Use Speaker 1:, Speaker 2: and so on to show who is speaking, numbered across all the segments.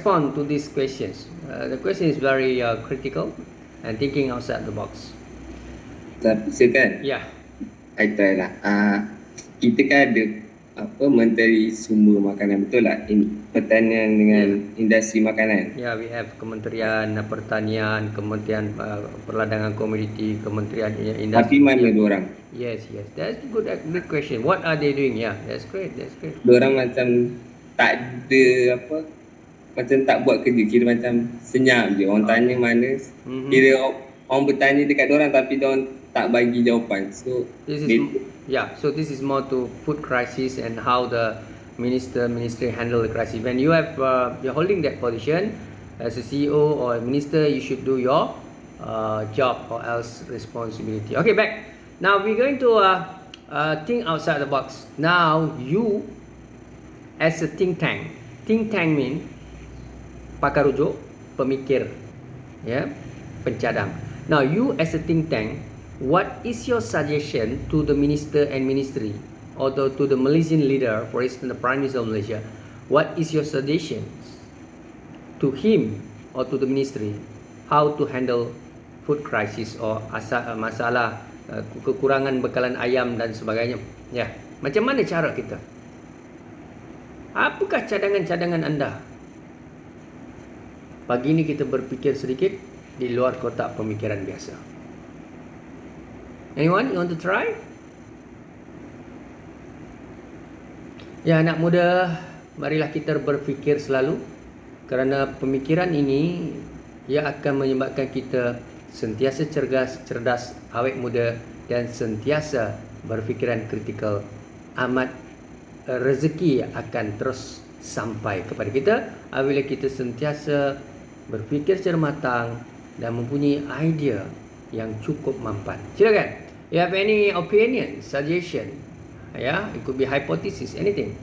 Speaker 1: respond to these questions? The question is very critical and thinking outside the box.
Speaker 2: Bisa kan?
Speaker 1: Yeah.
Speaker 2: I try lah. Kita kan ada Menteri Sumber Makanan, betul tak? Pertanian dengan industri makanan.
Speaker 1: Yeah, we have Kementerian Pertanian, Kementerian Perladangan Komoditi, Kementerian Industri.
Speaker 2: Tapi mana diorang?
Speaker 1: Yes. That's a good question. What are they doing? Yeah, that's great.
Speaker 2: Diorang macam tak ada macam tak buat kerja. Kira macam senyap je. Orang tanya mana. Kira orang bertanya dekat diorang tapi diorang tak bagi jawapan. So
Speaker 1: this is more to food crisis and how the ministry handle the crisis. When you have you're holding that position as a CEO or a minister, you should do your job or else responsibility. Okay, back. Now we're going to think outside the box. Now you as a think tank mean pakar rujuk, pemikir, pencadang. Now you as a think tank, what is your suggestion to the minister and ministry, or to the Malaysian leader, for instance the Prime Minister of Malaysia? What is your suggestion to him or to the ministry how to handle food crisis or masalah kekurangan bekalan ayam dan sebagainya? Macam mana cara kita? Apakah cadangan-cadangan anda? Pagi ini kita berfikir sedikit di luar kotak pemikiran biasa. Anyone? You want to try? Ya, anak muda, marilah kita berfikir selalu, kerana pemikiran ini ia akan menyebabkan kita sentiasa cerdas, awet muda dan sentiasa berfikiran kritikal. Amat rezeki akan terus sampai kepada kita apabila kita sentiasa berfikir secara matang dan mempunyai idea yang cukup mampan. Silakan. You have any opinion, suggestion? It could be hypothesis, anything.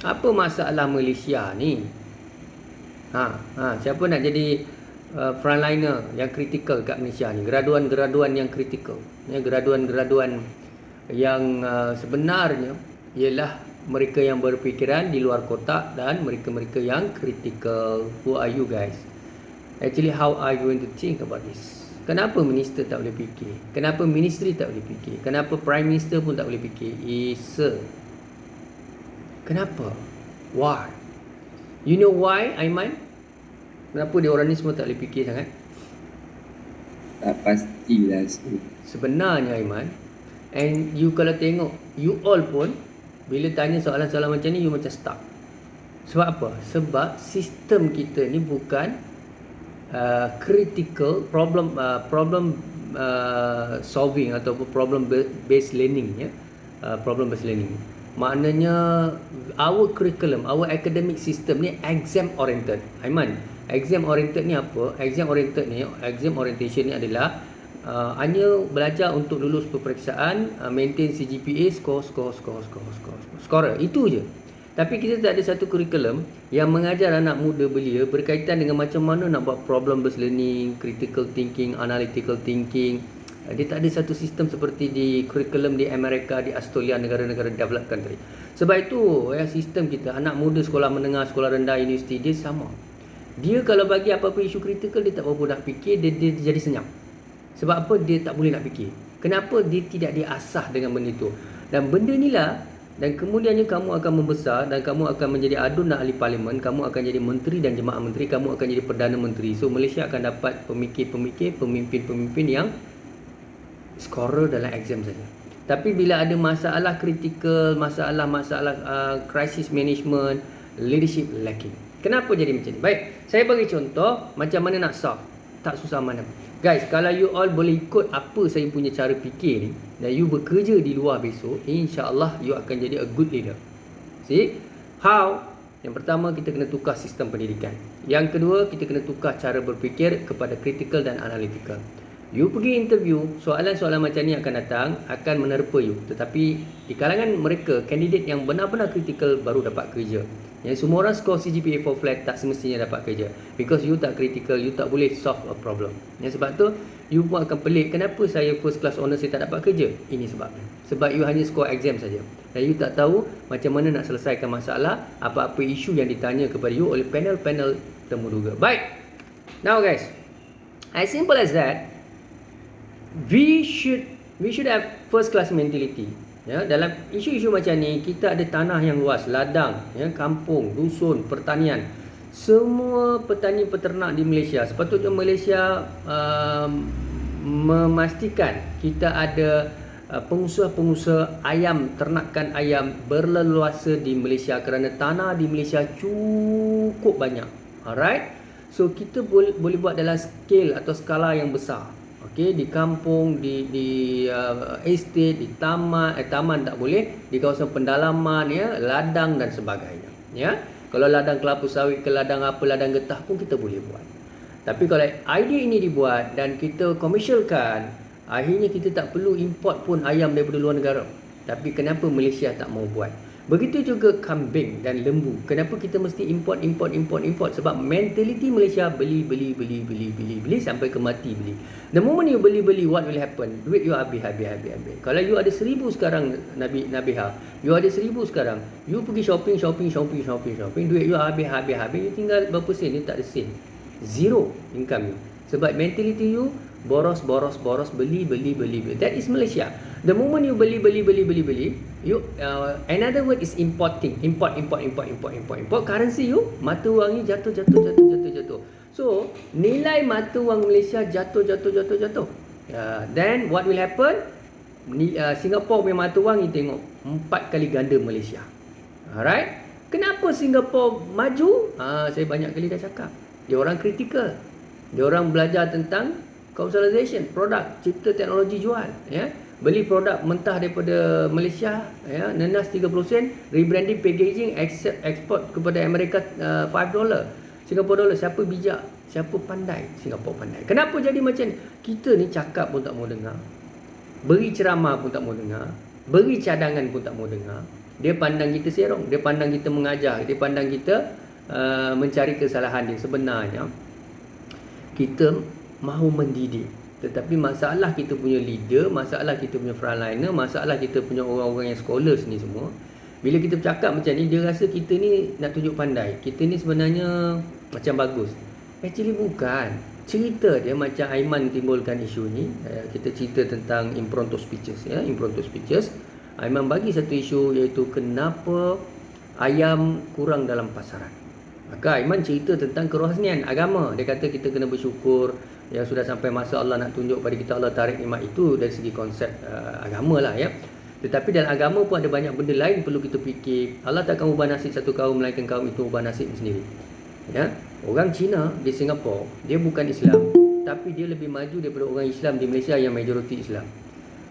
Speaker 1: Apa masalah Malaysia ni? Siapa nak jadi frontliner yang kritikal kat Malaysia ni? Graduan-graduan yang kritikal. Graduan-graduan yang sebenarnya ialah mereka yang berfikiran di luar kotak dan mereka-mereka yang kritikal. Who are you guys? Actually, how are you going to think about this? Kenapa minister tak boleh fikir? Kenapa ministry tak boleh fikir? Kenapa prime minister pun tak boleh fikir? Kenapa? Why? You know why, Aiman? Kenapa dia orang ni semua tak boleh fikir sangat?
Speaker 2: Tak pastilah.
Speaker 1: Sebenarnya, Aiman, and you kalau tengok, you all pun bila tanya soalan-soalan macam ni, you macam stuck. Sebab apa? Sebab sistem kita ni bukan critical problem solving ataupun problem based learning. Problem based learning. Maknanya our curriculum, our academic system ni exam oriented. Aiman, exam oriented ni apa? Exam orientation ni adalah hanya belajar untuk lulus peperiksaan, maintain CGPA, scorer. Itu je. Tapi kita tak ada satu curriculum yang mengajar anak muda belia berkaitan dengan macam mana nak buat problem based learning, critical thinking, analytical thinking. Dia tak ada satu sistem seperti di curriculum di Amerika, di Australia, negara-negara developed country. Sebab itu sistem kita, anak muda sekolah menengah, sekolah rendah, universiti, dia sama. Dia kalau bagi apa-apa isu kritikal, dia tak berapa nak fikir, dia jadi senyap. Sebab apa? Dia tak boleh nak fikir. Kenapa? Dia tidak diasah dengan benda itu. Dan benda inilah, dan kemudiannya kamu akan membesar dan kamu akan menjadi adun dan ahli parlimen, kamu akan jadi menteri dan jemaah menteri, kamu akan jadi Perdana Menteri. So Malaysia akan dapat pemikir-pemikir, pemimpin-pemimpin yang scorer dalam exam saja. Tapi bila ada masalah kritikal, masalah crisis management, leadership lacking. Kenapa jadi macam ni? Baik, saya bagi contoh macam mana nak solve. Tak susah mana. Guys, kalau you all boleh ikut apa saya punya cara fikir ni dan you bekerja di luar besok, insya-Allah you akan jadi a good leader. See? How? Yang pertama, kita kena tukar sistem pendidikan. Yang kedua, kita kena tukar cara berfikir kepada critical dan analytical. You pergi interview, soalan-soalan macam ni akan datang, akan menerpa you. Tetapi di kalangan mereka, kandidat yang benar-benar kritikal baru dapat kerja. Yang semua orang score CGPA 4 flat tak semestinya dapat kerja. Because you tak critical, you tak boleh solve a problem. Yang sebab tu, you pun akan pelik, kenapa saya first class honor saya tak dapat kerja? Ini sebabnya. Sebab you hanya score exam saja. Dan you tak tahu macam mana nak selesaikan masalah, apa-apa isu yang ditanya kepada you oleh panel-panel temuduga. Baik. Now guys, as simple as that, we should have first class mentality. Ya, dalam isu-isu macam ni, kita ada tanah yang luas, ladang, ya, kampung, dusun, pertanian. Semua petani peternak di Malaysia, sepatutnya Malaysia memastikan kita ada pengusaha-pengusaha ayam, ternakan ayam berleluasa di Malaysia kerana tanah di Malaysia cukup banyak. Alright? So kita boleh buat dalam scale atau skala yang besar. Okey, di kampung, di estate, di taman tak boleh, di kawasan pendalaman, ya, ladang dan sebagainya, ya. Kalau ladang kelapa sawit ke ladang apa, ladang getah pun kita boleh buat. Tapi kalau idea ini dibuat dan kita komersialkan, akhirnya kita tak perlu import pun ayam daripada luar negara. Tapi kenapa Malaysia tak mau buat? Begitu juga kambing dan lembu. Kenapa kita mesti import? Sebab mentality Malaysia beli sampai ke mati beli. The moment you beli, what will happen? Duit you habis. Kalau you ada 1,000 sekarang, Nabiha, you ada 1,000 sekarang, you pergi shopping, duit you habis. You tinggal berapa sen? You tak ada sen. Zero income you. Sebab mentality you boros, beli. That is Malaysia. The moment you beli, you another word is importing. Import. Currency you, mata wang you jatuh. So, nilai mata wang Malaysia jatuh. Then what will happen? Singapore punya mata wang you tengok 4 kali ganda Malaysia. Alright? Kenapa Singapore maju? Saya banyak kali dah cakap. Dia orang kritikal. Dia orang belajar tentang commercialization, produk, cipta teknologi jual, ya. Beli produk mentah daripada Malaysia, ya, nenas 30%, rebranding, packaging, export kepada Amerika $5. Singapore dollar. Siapa bijak, siapa pandai? Singapore pandai. Kenapa jadi macam ni? Kita ni cakap pun tak mau dengar. Beri ceramah pun tak mau dengar. Beri cadangan pun tak mau dengar. Dia pandang kita serong, dia pandang kita mengajar, dia pandang kita mencari kesalahan dia. Sebenarnya kita mahu mendidik, tetapi masalah kita punya leader, masalah kita punya frontliner, masalah kita punya orang-orang yang scholars ni semua, bila kita bercakap macam ni, dia rasa kita ni nak tunjuk pandai, kita ni sebenarnya macam bagus. Actually bukan. Cerita dia macam Aiman timbulkan isu ni, kita cerita tentang impromptu speeches, ya, impromptu speeches. Aiman bagi satu isu, iaitu kenapa ayam kurang dalam pasaran. Maka Aiman cerita tentang kerohanian agama. Dia kata kita kena bersyukur yang sudah sampai masa Allah nak tunjuk pada kita, Allah tarik nikmat itu dari segi konsep agama lah, ya. Tetapi dalam agama pun ada banyak benda lain perlu kita fikir. Allah tak akan ubah nasib satu kaum melainkan kaum itu ubah nasib sendiri, ya. Orang Cina di Singapura, dia bukan Islam, tapi dia lebih maju daripada orang Islam di Malaysia yang majoriti Islam.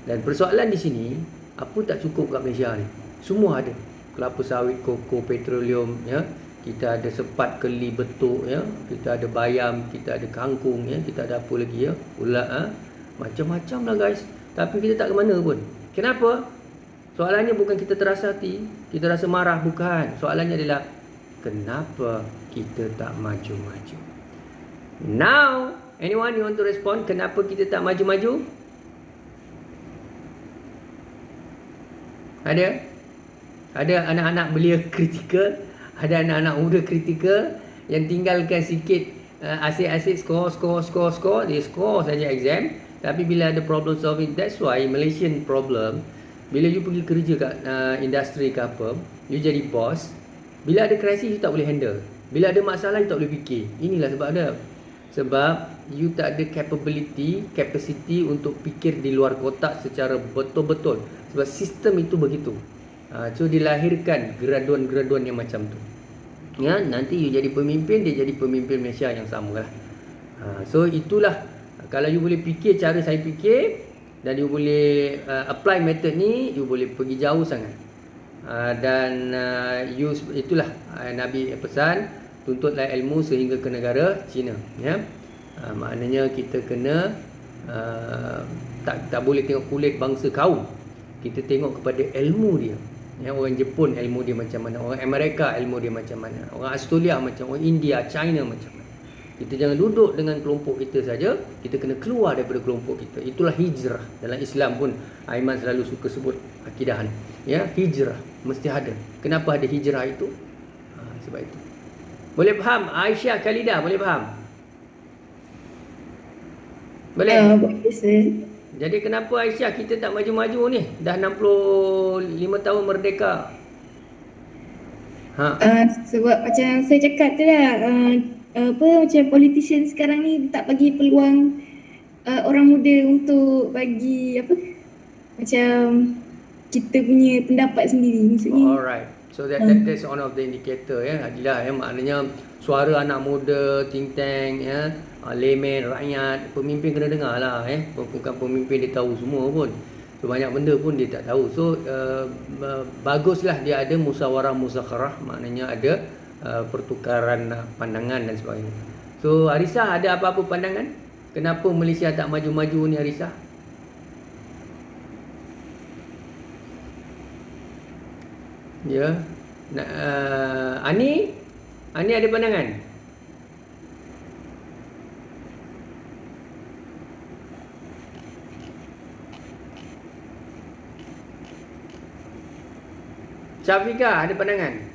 Speaker 1: Dan persoalan di sini, apa tak cukup kat Malaysia ni? Semua ada. Kelapa sawit, koko, petroleum, ya. Kita ada sepat, keli, betuk, ya. Kita ada bayam, kita ada kangkung, ya. Kita ada apa lagi, ya. Ulat, macam-macam lah guys. Tapi kita tak ke mana pun. Kenapa? Soalannya bukan kita terasa hati, kita rasa marah, bukan. Soalannya adalah kenapa kita tak maju-maju? Now, anyone you want to respond? Kenapa kita tak maju-maju? Ada anak-anak belia kritikal, ada anak-anak muda kritikal yang tinggalkan sikit asyik-asyik score, dia score saja exam. Tapi bila ada problem solving, that's why Malaysian problem, bila you pergi kerja kat industri ke apa, you jadi boss, bila ada krisis you tak boleh handle, bila ada masalah you tak boleh fikir. Inilah sebab dia. Sebab you tak ada capacity untuk fikir di luar kotak secara betul-betul. Sebab sistem itu begitu. So dilahirkan graduan-graduan yang macam tu. Ya, nanti you jadi pemimpin, dia jadi pemimpin Malaysia yang samalah. So itulah, kalau you boleh fikir cara saya fikir dan you boleh apply method ni, you boleh pergi jauh sangat. Dan itulah Nabi pesan, tuntutlah ilmu sehingga ke negara China, ya. Maknanya kita kena tak boleh tengok kulit bangsa kaum. Kita tengok kepada ilmu dia. Ya, orang Jepun ilmu dia macam mana, orang Amerika ilmu dia macam mana, orang Australia macam, orang India, China macam mana. Kita jangan duduk dengan kelompok kita saja, kita kena keluar daripada kelompok kita. Itulah hijrah. Dalam Islam pun Aiman selalu suka sebut akidah ni. Ya, hijrah mesti ada. Kenapa ada hijrah itu? Sebab itu. Boleh faham? Aisyah Khalidah boleh faham? Boleh?
Speaker 3: Boleh sir.
Speaker 1: Jadi kenapa Aisyah kita tak maju-maju ni? Dah 65 tahun merdeka.
Speaker 3: Sebab macam saya cakap tu lah, macam politician sekarang ni tak bagi peluang orang muda untuk bagi macam kita punya pendapat sendiri maksudnya.
Speaker 1: Alright. So that's one of the indicator ya. Adilah ya, maknanya suara anak muda, think tank ya, layman, rakyat, pemimpin kena dengar lah bukan pemimpin dia tahu semua pun. So banyak benda pun dia tak tahu. So baguslah dia ada musyawarah muzakharah, maknanya ada pertukaran pandangan dan sebagainya. So Arisa ada apa-apa pandangan? Kenapa Malaysia tak maju-maju ni Arisa? Ya. Ani ada pandangan? Syafika ada pandangan?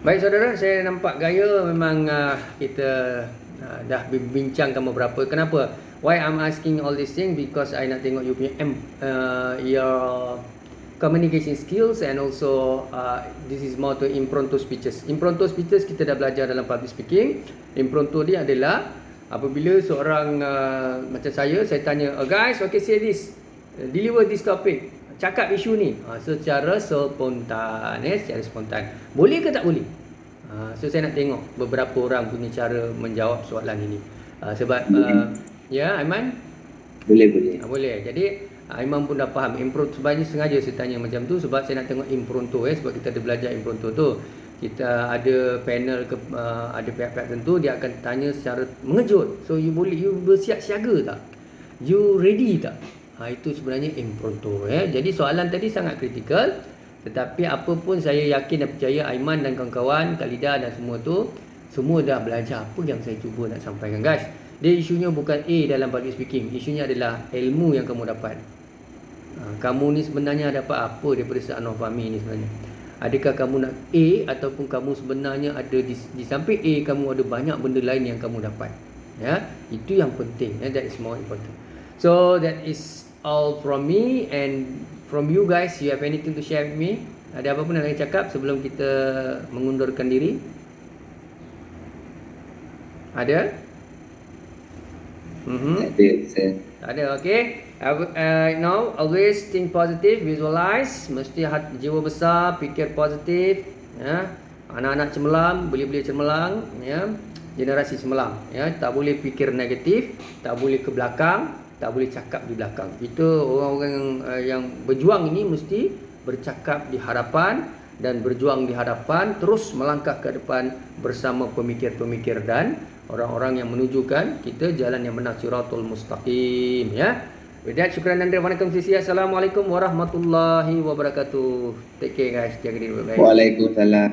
Speaker 1: Baik saudara, saya nampak gaya memang kita dah bincangkan beberapa. Kenapa? Why I'm asking all these things? Because I nak tengok you punya your communication skills, and also this is more to impromptu speeches. Impromptu speeches kita dah belajar dalam public speaking. Impromptu dia adalah apabila seorang macam saya tanya, guys, okay, say this, deliver this topic, cakap isu ni secara spontan, secara spontan. Boleh ke tak boleh? So saya nak tengok beberapa orang punya cara menjawab soalan ini. Sebab ya, Aiman?
Speaker 2: Boleh.
Speaker 1: Boleh. Jadi Aiman pun dah faham impromptu. Sebenarnya sengaja saya tanya macam tu sebab saya nak tengok impromptu sebab kita ada belajar impromptu tu. Kita ada panel ada pihak-pihak tertentu dia akan tanya secara mengejut. So you bersiap siaga tak? You ready tak? Itu sebenarnya impromptu Jadi soalan tadi sangat kritikal, tetapi apa pun saya yakin dan percaya Aiman dan kawan-kawan, Khalidah dan semua tu semua dah belajar apa yang saya cuba nak sampaikan, guys. Dia isunya bukan A dalam public speaking. Isunya adalah ilmu yang kamu dapat. Kamu ni sebenarnya dapat apa daripada Sa'anov Fahmi ni sebenarnya? Adakah kamu nak A, ataupun kamu sebenarnya ada di samping A kamu ada banyak benda lain yang kamu dapat. Ya, itu yang penting. That is more important. So that is all from me, and from you guys. You have anything to share with me? Ada apa pun nak cakap sebelum kita mengundurkan diri? Ada? Ada, okay. Now always think positive, visualize, mesti jiwa besar, fikir positif ya. Anak-anak cemerlang, belia-belia cemerlang ya. Generasi cemerlang ya. Tak boleh fikir negatif, tak boleh ke belakang, tak boleh cakap di belakang. Itu orang-orang yang berjuang ini mesti bercakap di hadapan dan berjuang di hadapan, terus melangkah ke depan bersama pemikir-pemikir dan orang-orang yang menunjukkan kita jalan yang benar, siratul mustaqim ya. With that, syukran dan terima kasih. Assalamualaikum warahmatullahi wabarakatuh. Take care guys, jaga diri baik-baik.
Speaker 2: Waalaikumsalam.